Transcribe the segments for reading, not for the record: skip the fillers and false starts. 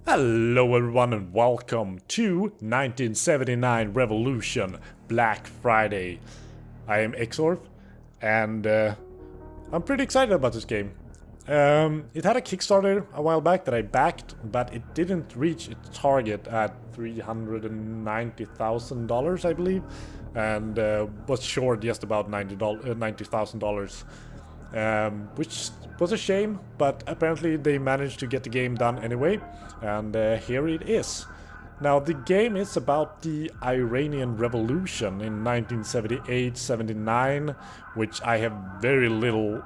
Hello everyone and welcome to 1979 Revolution Black Friday. I am Exorph and I'm pretty excited about this game. It had a Kickstarter a while back that I backed, but it didn't reach its target at $390,000 I believe, and was short just about $90,000. Which was a shame, but apparently they managed to get the game done anyway, and here it is. Now the game is about the Iranian Revolution in 1978-79, which I have very little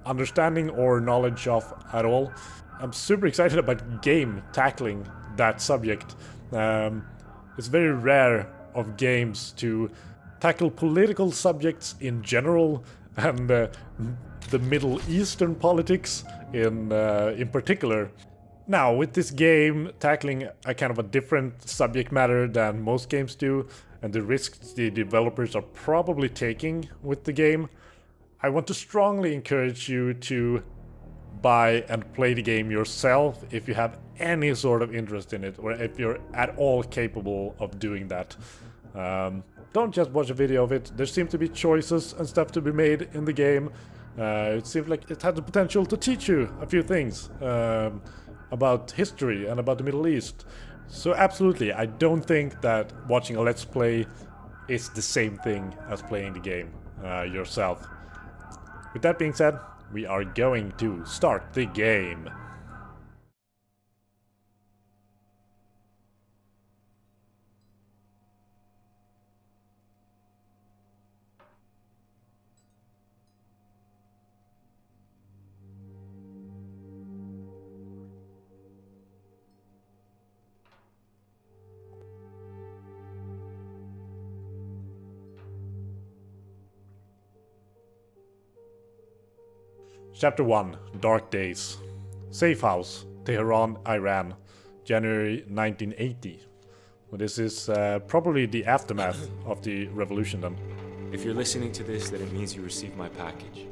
understanding or knowledge of at all. I'm super excited about a game tackling that subject. It's very rare of games to tackle political subjects in general, and the Middle Eastern politics in particular. Now, with this game tackling a kind of a different subject matter than most games do, and the risks the developers are probably taking with the game, I want to strongly encourage you to buy and play the game yourself if you have any sort of interest in it, or if you're at all capable of doing that. Don't just watch a video of it. There seem to be choices and stuff to be made in the game. It seems like it had the potential to teach you a few things about history and about the Middle East. So absolutely, I don't think that watching a Let's Play is the same thing as playing the game yourself. With that being said, we are going to start the game. Chapter 1, Dark Days. Safe House, Tehran, Iran, January 1980. Well, this is probably the aftermath of the revolution then. If you're listening to this, then it means you received my package.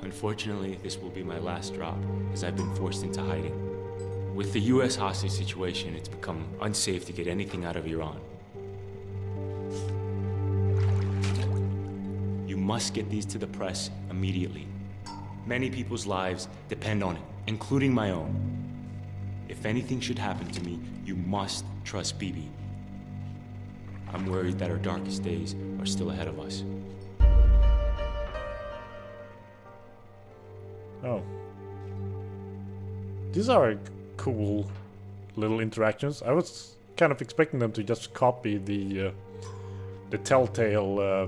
Unfortunately, this will be my last drop, as I've been forced into hiding. With the US hostage situation, it's become unsafe to get anything out of Iran. You must get these to the press immediately. Many people's lives depend on it, including my own. If anything should happen to me, you must trust Bibi. I'm worried that our darkest days are still ahead of us. Oh. These are cool little interactions. I was kind of expecting them to just copy the Telltale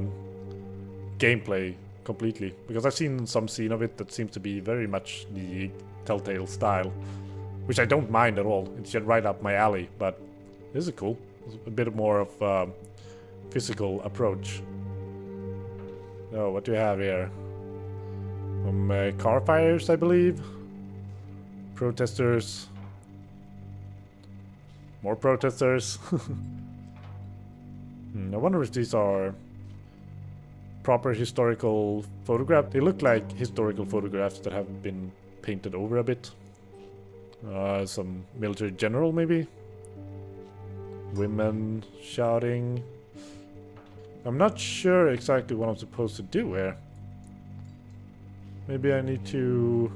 gameplay completely, because I've seen some scene of it that seems to be very much the Telltale style, which I don't mind at all. It's just right up my alley, but this is cool. It's a bit more of a physical approach. Oh, what do we have here? Some car fires, I believe. Protesters. More protesters. I wonder if these are proper historical photographs. They look like historical photographs that have been painted over a bit. Some military general maybe? Women shouting. I'm not sure exactly what I'm supposed to do here. Maybe I need to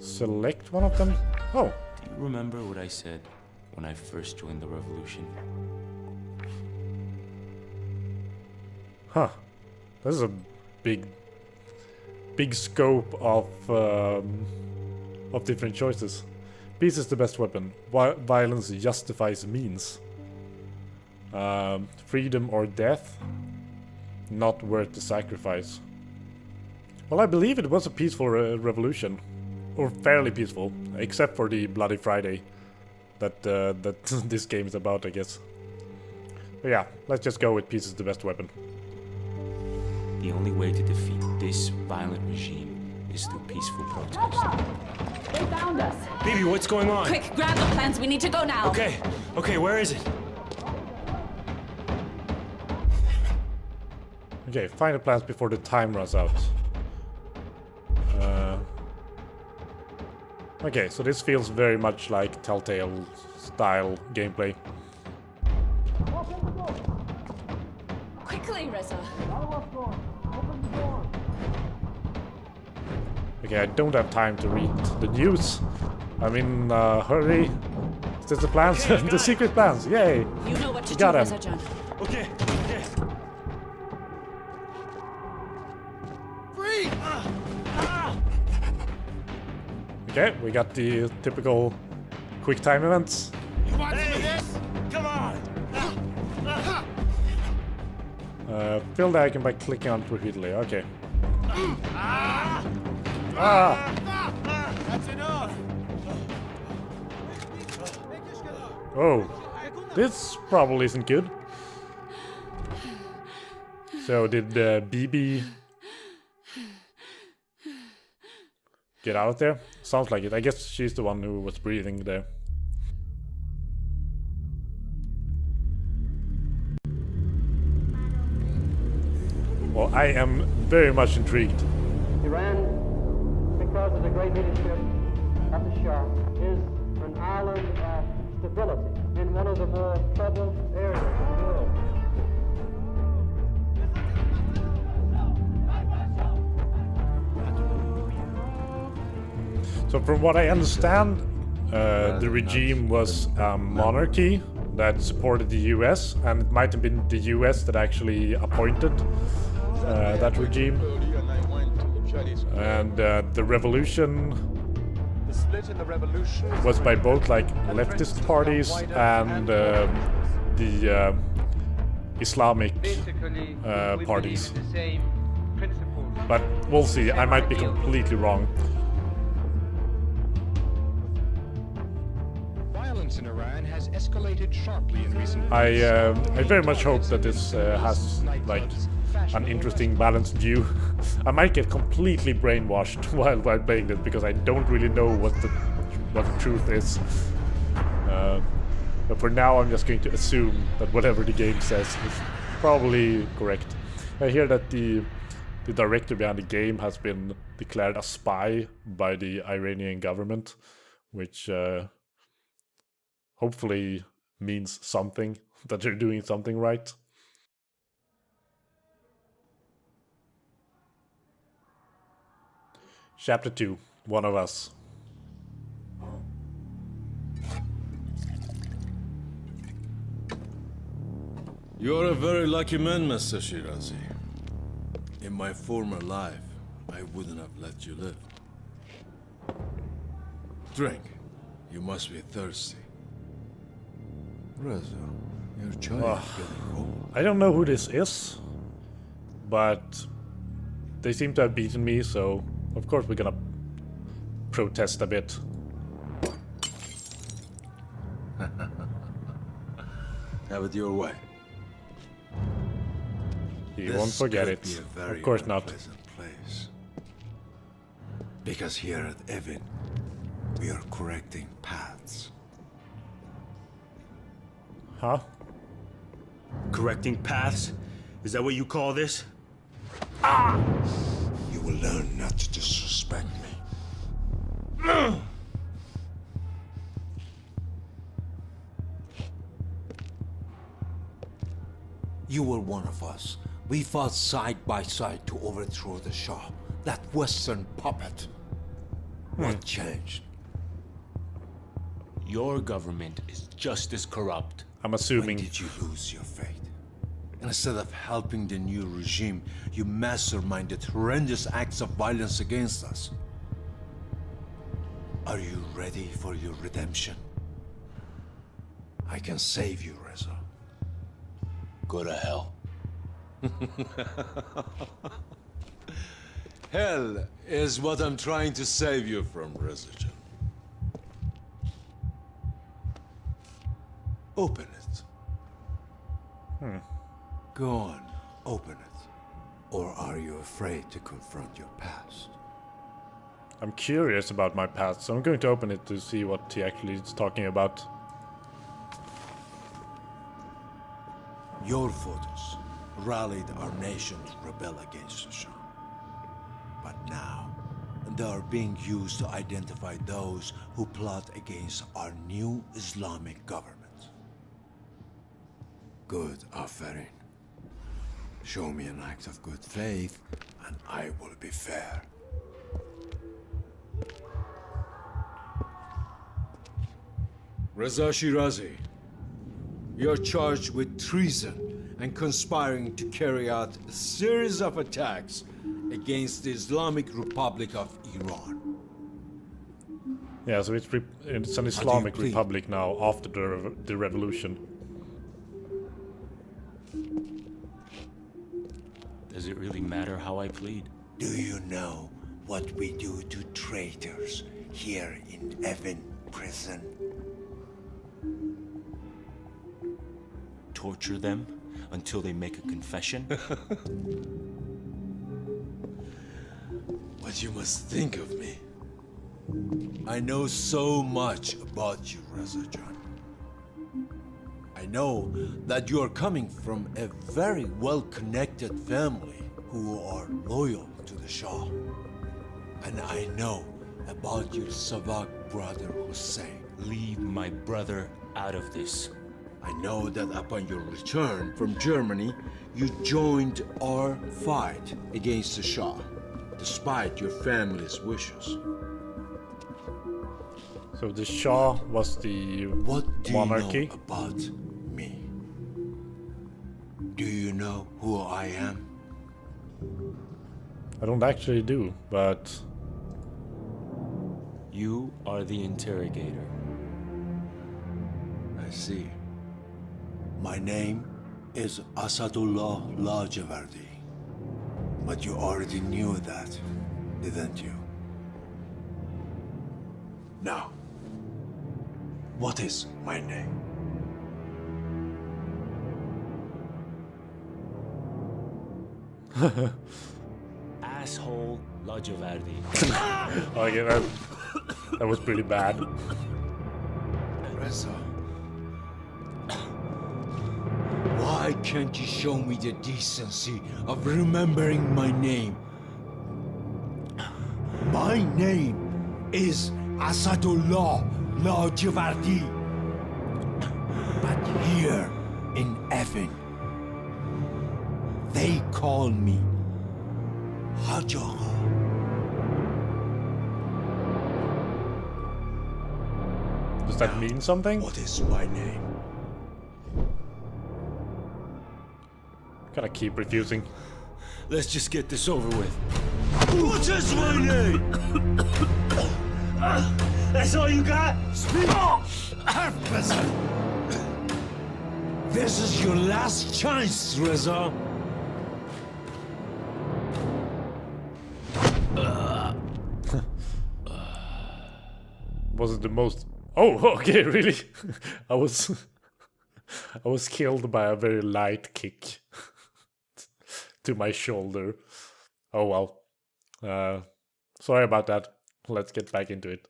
select one of them? Oh! Do you remember what I said when I first joined the revolution? Huh. This is a big scope of different choices. Peace is the best weapon. Violence justifies means. Freedom or death, not worth the sacrifice. Well, I believe it was a peaceful revolution, or fairly peaceful, except for the Bloody Friday that this game is about, I guess. But yeah, let's just go with peace is the best weapon. The only way to defeat this violent regime is through peaceful protest. They found us! Bibi, what's going on? Quick, grab the plans, we need to go now! Okay, where is it? Okay, find the plans before the time runs out. Okay, so this feels very much like Telltale style gameplay. Quickly, Reza. Okay, I don't have time to read the news. I'm in a hurry. Is this the plans? Okay, The secret plans, yay! You know what to do, Got him. Rezajan. Okay. Okay, we got the typical quick time events. You want to do this? Come on. Fill the icon by clicking on it repeatedly, okay. Ah! That's enough. Oh, this probably isn't good. So did BB get out there? Sounds like it. I guess she's the one who was breathing there. Well, I am very much intrigued. Iran, because of the great leadership of the Shah, is an island of stability in one of the more troubled areas of the world. So from what I understand, the regime was a monarchy that supported the US, and it might have been the US that actually appointed that regime. And the revolution was by both like leftist parties and the Islamic parties. But we'll see, I might be completely wrong. Violence in Iran has escalated sharply in recent I very much hope that this has like an interesting balanced view. I might get completely brainwashed while playing this because I don't really know what the truth is. But for now, I'm just going to assume that whatever the game says is probably correct. I hear that the director behind the game has been declared a spy by the Iranian government, which hopefully means something, that they're doing something right. Chapter 2, One of Us. You're a very lucky man, Mr. Shirazi. In my former life, I wouldn't have let you live. Drink. You must be thirsty. Reza, your child is getting old. I don't know who this is, but they seem to have beaten me, so of course we're gonna protest a bit. Have it your way. He won't forget it. This could be a very Of course not. unpleasant place. Because here at Evin, we are correcting paths. Huh? Correcting paths? Is that what you call this? You will learn not to disrespect me. You were one of us. We fought side by side to overthrow the Shah, that Western puppet. What changed? Your government is just as corrupt. I'm When assuming. did you lose your faith? Instead of helping the new regime, you masterminded horrendous acts of violence against us. Are you ready for your redemption? I can save you, Reza. Go to hell. Hell is what I'm trying to save you from, Rezajan. Open it. Go on, open it. Or are you afraid to confront your past? I'm curious about my past, so I'm going to open it to see what he actually is talking about. Your photos rallied our nation to rebel against the Shah. But now, and they are being used to identify those who plot against our new Islamic government. Good, Aferin. Show me an act of good faith, and I will be fair. Reza Shirazi, you're charged with treason and conspiring to carry out a series of attacks against the Islamic Republic of Iran. Yeah, so it's an Islamic republic now after the revolution. Does it really matter how I plead? Do you know what we do to traitors here in Evin prison? Torture them until they make a confession? But you must think of me. I know so much about you, Rezajan. I know that you are coming from a very well-connected family who are loyal to the Shah. And I know about your Savak brother Hussein. Leave my brother out of this. I know that upon your return from Germany, you joined our fight against the Shah, despite your family's wishes. So the Shah was the What do monarchy? you know about me? Do you know who I am? I don't actually do, but You are the interrogator. I see. My name is Assadolah Lajevardi. But you already knew that, didn't you? Now, what is my name? Asshole Lajevardi. okay, that was pretty bad. Reza. Why can't you show me the decency of remembering my name? My name is Assadolah Lajevardi. But here in Evin, they call me Hajar. Does that mean something? What is my name? Gotta keep refusing. Let's just get this over with. What is my name? That's all you got? Speak! Arpazan! This is your last chance, Reza. Was it the most... Oh, okay, really? I was killed by a very light kick to my shoulder. Oh well. Sorry about that. Let's get back into it.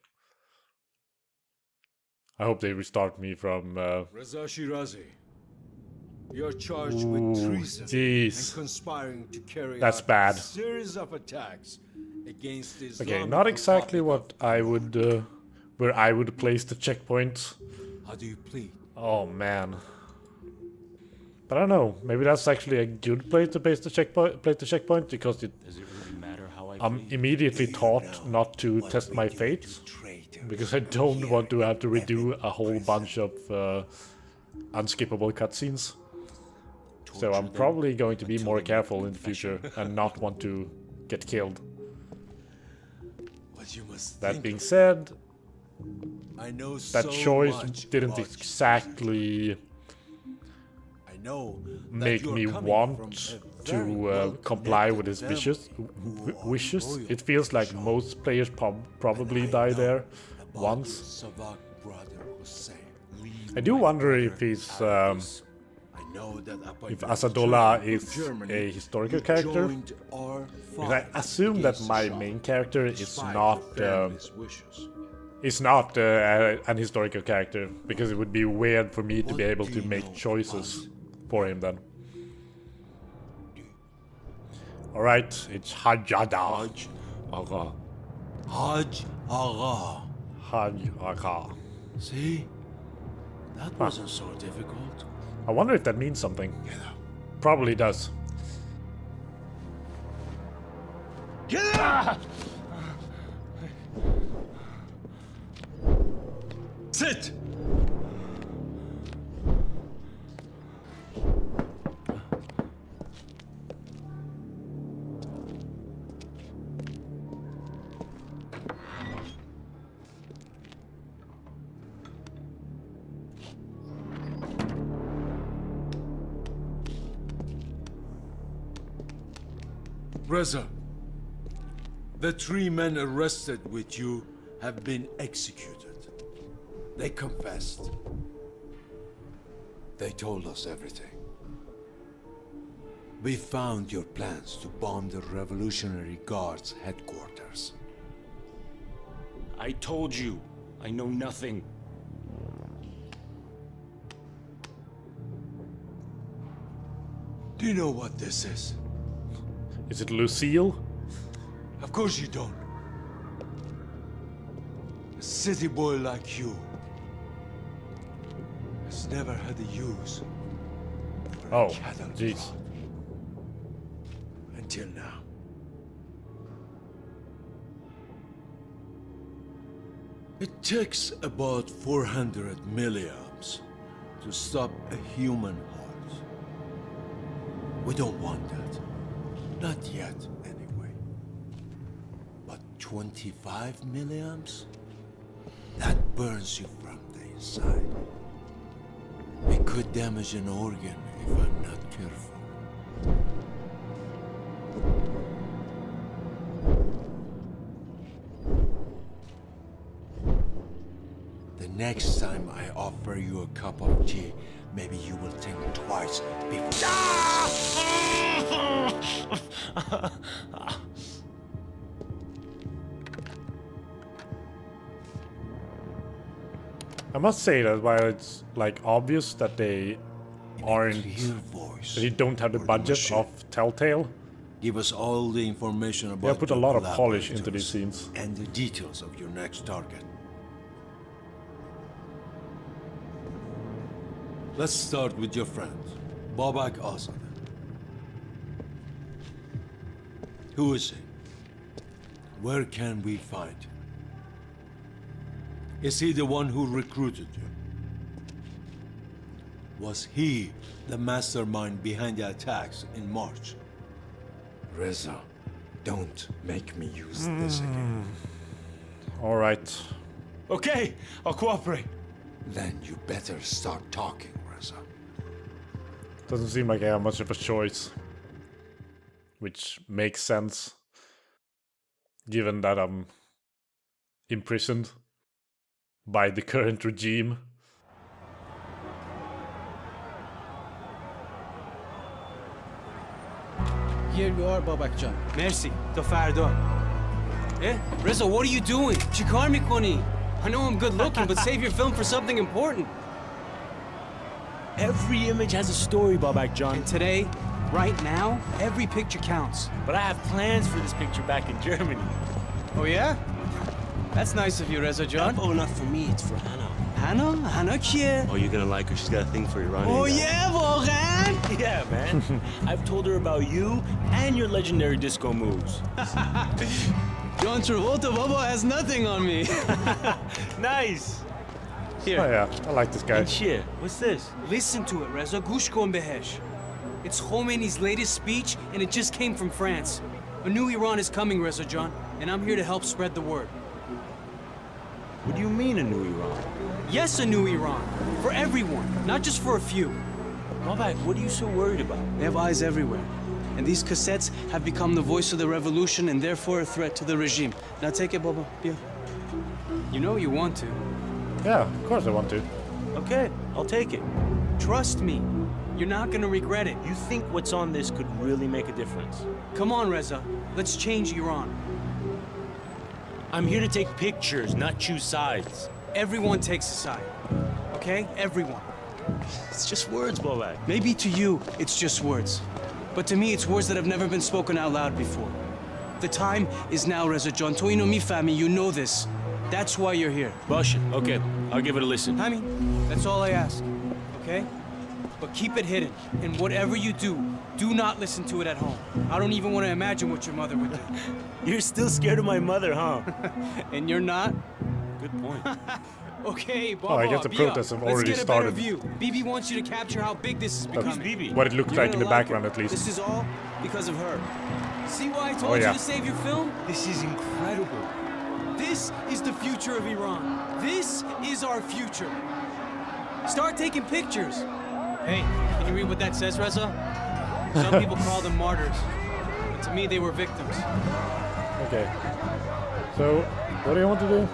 I hope they restart me from... Reza Shirazi, you're charged with treason jeez. and conspiring to carry That's out bad. a series of attacks against the Okay, Islamic not exactly Republic what I would... where I would place the checkpoint. of- How do you plead? Oh man. But I don't know, maybe that's actually a good place to place the checkpoint, because Does it really matter how I I'm plead? immediately taught know not to what test we my do fates, to traitors because I don't here want to have to in redo Evin a whole prison? bunch of unskippable cutscenes. So I'm Torture them probably going to be until more they make careful a in the future confession. and not want to get killed. But you must That think being of- said, I know that so choice much didn't about you. exactly I know that make you are me coming want from a to very comply with his well-connected wishes. family who are Wishes. loyal It to feels the like Shah. most players probably And I die know there about once. your Savak brother Hussein. Leave I do my wonder brother if he's out of this. I know that upon if your Assadolah return is from Germany, a historical you character. joined our Because I fight assume that against my the Shah, main character is despite not your family's wishes. an historical character, because it would be weird for me to What be able do to you make know choices for him then. Alright, it's Hajada. Hajj Agha. Hajj Agha. Hajj Agha. See? That wasn't so difficult. I wonder if that means something. Get up. Probably does. Get up! Sit! Reza, the 3 men arrested with you have been executed. They confessed. They told us everything. We found your plans to bomb the Revolutionary Guard's headquarters. I told you, I know nothing. Do you know what this is? Is it Lucille? Of course you don't. A city boy like you has never had a use for Oh, a cattle jeez. prod. Until now. It takes about 400 milliamps to stop a human heart. We don't want that. Not yet, anyway. But 25 milliamps? That burns you from the inside. It could damage an organ if I'm not careful. The next time I offer you a cup of tea, maybe you will think twice before... I must say that while it's like obvious that they aren't, Clear voice. that you don't have the for budget machine. of Telltale, Give us all the information about they put a your lot of polish into these collaborators scenes. and the details of your next target. Let's start with your friend, Babak Assadolah. Who is he? Where can we find him? Is he the one who recruited you? Was he the mastermind behind the attacks in March? Reza, don't make me use this again. Alright. Okay, I'll cooperate. Then you better start talking, Reza. Doesn't seem like I have much of a choice. Which makes sense. Given that I'm imprisoned by the current regime. Here you are, Babakjan. Merci. Ta farda. Eh? Reza, what are you doing? Chikar mikoni. I know I'm good looking, but save your film for something important. Every image has a story, Babak John. And today, right now, every picture counts. But I have plans for this picture back in Germany. Oh yeah? That's nice of you, Reza John. Oh, not for me, it's for Hannah. Hannah? Hannah kiye? Oh, you're gonna like her. She's got a thing for Iranian. Oh guys. yeah, واقعاً? Yeah, man. I've told her about you and your legendary disco moves. John Travolta Baba has nothing on me. Nice. Here, Oh yeah, I like this guy. And shit, what's this? listen to it, Reza. Gush kon behesh. It's Khomeini's latest speech, and it just came from France. A new Iran is coming, Reza John, and I'm here to help spread the word. What do you mean a new Iran? Yes, a new Iran. For everyone, not just for a few. Babak, what are you so worried about? They have eyes everywhere. And these cassettes have become the voice of the revolution and therefore a threat to the regime. Now take it, Baba. Yeah. You know you want to. Yeah, of course I want to. Okay, I'll take it. Trust me. You're not gonna regret it. You think what's on this could really make a difference? Come on, Reza. Let's change Iran. I'm here to take pictures, not choose sides. Everyone takes a side. Okay? Everyone. It's just words, Babak. Maybe to you, it's just words. But to me, it's words that have never been spoken out loud before. The time is now, Rezajan. Toino mi fami, you know this. That's why you're here. Bullshit. Okay, I'll give it a listen. I mean, that's all I ask, okay? But keep it hidden, and whatever you do not listen to it at home. I don't even want to imagine what your mother would do. You're still scared of my mother, huh? And you're not? Good point. Okay, Baba, Oh, I guess the protests have already Let's get started. a better view. Bibi wants you to capture how big this is becoming. Bibi? What it looked You're like in the gonna like background, her. at least. This is all because of her. See why I told Oh, yeah. you to save your film? This is incredible. This is the future of Iran. This is our future. Start taking pictures. Hey, can you read what that says, Reza? Some people call them martyrs. But to me, they were victims. Okay. So, what do you want to do?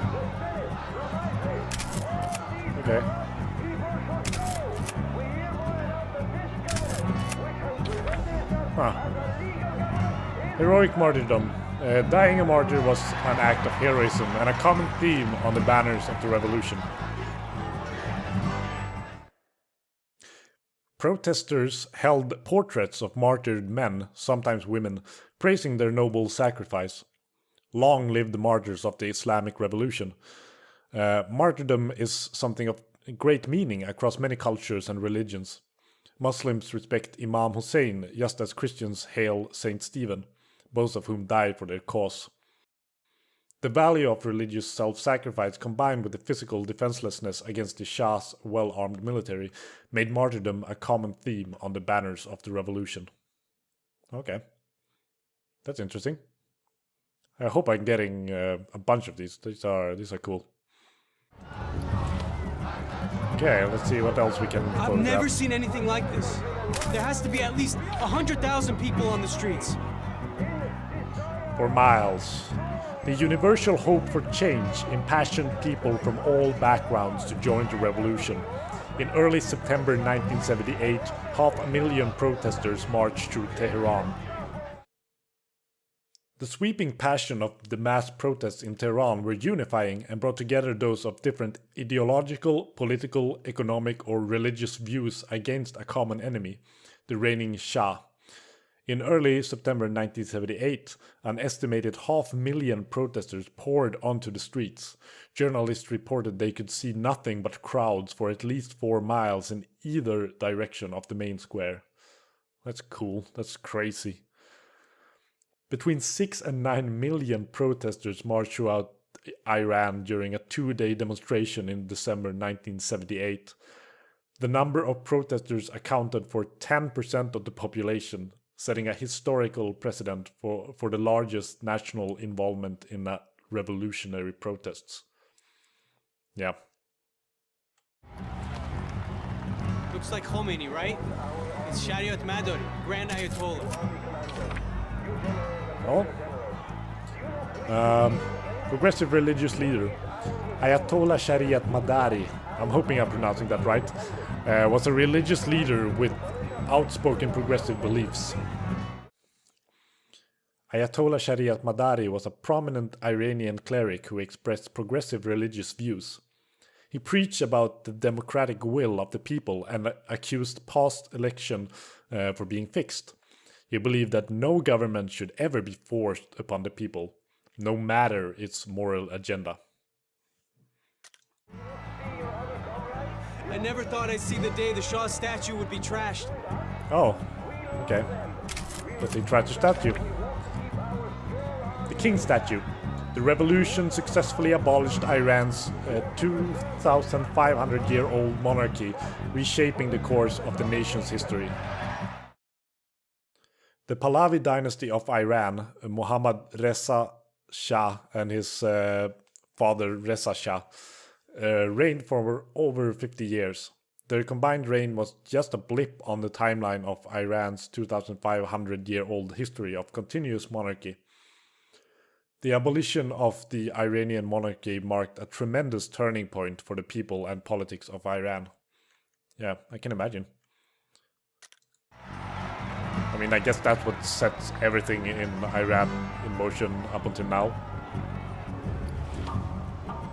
Okay. Huh. Heroic martyrdom. Dying a martyr was an act of heroism and a common theme on the banners of the revolution. Protesters held portraits of martyred men, sometimes women, praising their noble sacrifice. Long live the martyrs of the Islamic Revolution. Martyrdom is something of great meaning across many cultures and religions. Muslims respect Imam Hussein just as Christians hail Saint Stephen, both of whom died for their cause. The value of religious self-sacrifice combined with the physical defenselessness against the Shah's well-armed military made martyrdom a common theme on the banners of the revolution. Okay. That's interesting. I hope I'm getting a bunch of these. These are cool. Okay, let's see what else we can photograph. I've never seen anything like this. There has to be at least 100,000 people on the streets. For miles. The universal hope for change impassioned people from all backgrounds to join the revolution. In early September 1978, 500,000 protesters marched through Tehran. The sweeping passion of the mass protests in Tehran were unifying and brought together those of different ideological, political, economic or religious views against a common enemy, the reigning Shah. In early September 1978, an estimated 500,000 protesters poured onto the streets. Journalists reported they could see nothing but crowds for at least 4 miles in either direction of the main square. That's cool. That's crazy. Between 6 and 9 million protesters marched throughout Iran during a 2-day demonstration in December 1978. The number of protesters accounted for 10% of the population, setting a historical precedent for the largest national involvement in revolutionary protests. Yeah. Looks like Khomeini, right? It's Shariat Madari, Grand Ayatollah. Oh. Progressive religious leader Ayatollah Shariat Madari, I'm hoping I'm pronouncing that right, was a religious leader with outspoken progressive beliefs. Ayatollah Shariat Madari was a prominent Iranian cleric who expressed progressive religious views. He preached about the democratic will of the people and accused past election for being fixed. He believed that no government should ever be forced upon the people, no matter its moral agenda. I never thought I'd see the day the Shah statue would be trashed. Oh, okay. But they tried to statue. The King statue. The revolution successfully abolished Iran's 2,500-year-old monarchy, reshaping the course of the nation's history. The Pahlavi dynasty of Iran, Muhammad Reza Shah and his father Reza Shah, reigned for over 50 years. Their combined reign was just a blip on the timeline of Iran's 2,500-year-old history of continuous monarchy. The abolition of the Iranian monarchy marked a tremendous turning point for the people and politics of Iran. Yeah, I can imagine. I mean, I guess that's what sets everything in Iran in motion up until now.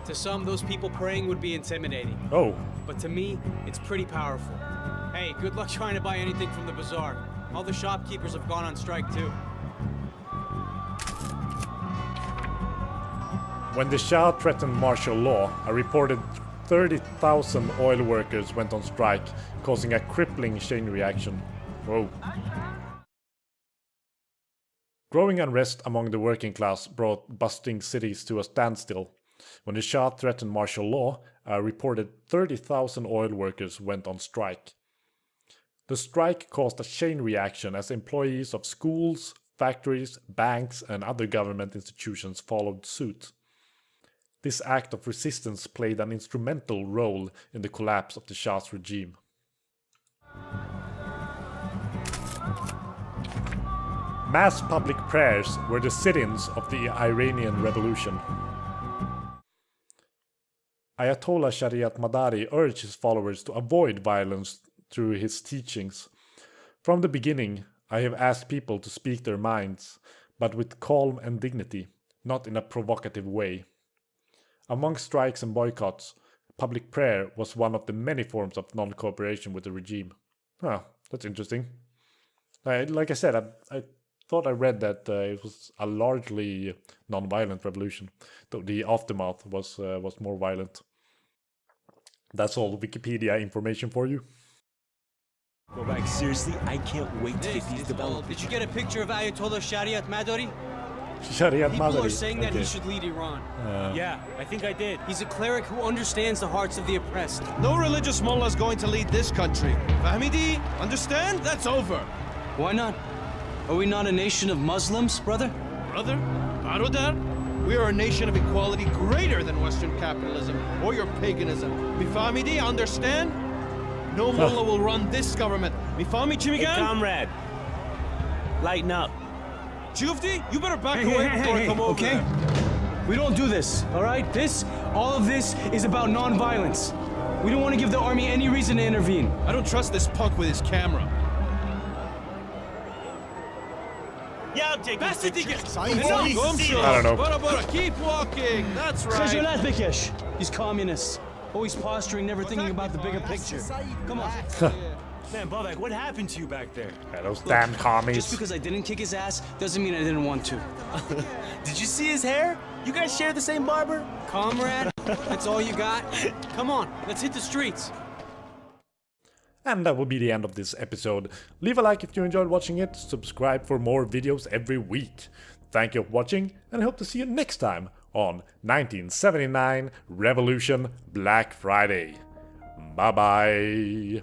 To some, those people praying would be intimidating. Oh. But to me, it's pretty powerful. Hey, good luck trying to buy anything from the bazaar. All the shopkeepers have gone on strike too. When the Shah threatened martial law, a reported 30,000 oil workers went on strike, causing a crippling chain reaction. Whoa. Growing unrest among the working class brought bustling cities to a standstill. When the Shah threatened martial law, a reported 30,000 oil workers went on strike. The strike caused a chain reaction as employees of schools, factories, banks, and other government institutions followed suit. This act of resistance played an instrumental role in the collapse of the Shah's regime. Mass public prayers were the sit-ins of the Iranian revolution. Ayatollah Lajevardi urged his followers to avoid violence through his teachings. From the beginning, I have asked people to speak their minds, but with calm and dignity, not in a provocative way. Among strikes and boycotts, public prayer was one of the many forms of non-cooperation with the regime. That's interesting. Like I said, I thought I read that it was a largely non-violent revolution, though the aftermath was more violent. That's all Wikipedia information for you. Go back, seriously, I can't wait to get these developed. Did you get a picture of Ayatollah Lajevardi? People are saying that he should lead Iran. Yeah, I think I did. He's a cleric who understands the hearts of the oppressed. No religious mullah is going to lead this country. Fahmidi, understand? That's over. Why not? Are we not a nation of Muslims, brother? Brother? Barodar? We are a nation of equality greater than Western capitalism or your paganism. Mifamidi, understand? No mullah will run this government. Mifami Chimigan? Hey, comrade. Lighten up. Jufti, you better back away before I come over. Okay? We don't do this, all right? All of this is about non-violence. We don't want to give the army any reason to intervene. I don't trust this punk with his camera. Yeah, I'll take it. I don't know. Bora, keep walking. That's right. He's communist. Always posturing, never thinking about the bigger picture. Come on. Man, Bobak, what happened to you back there? Those damn commies. Just because I didn't kick his ass doesn't mean I didn't want to. Did you see his hair? You guys share the same barber? Comrade, that's all you got? Come on, let's hit the streets. And that will be the end of this episode. Leave a like if you enjoyed watching it, subscribe for more videos every week. Thank you for watching, and I hope to see you next time on 1979 Revolution Black Friday. Bye bye.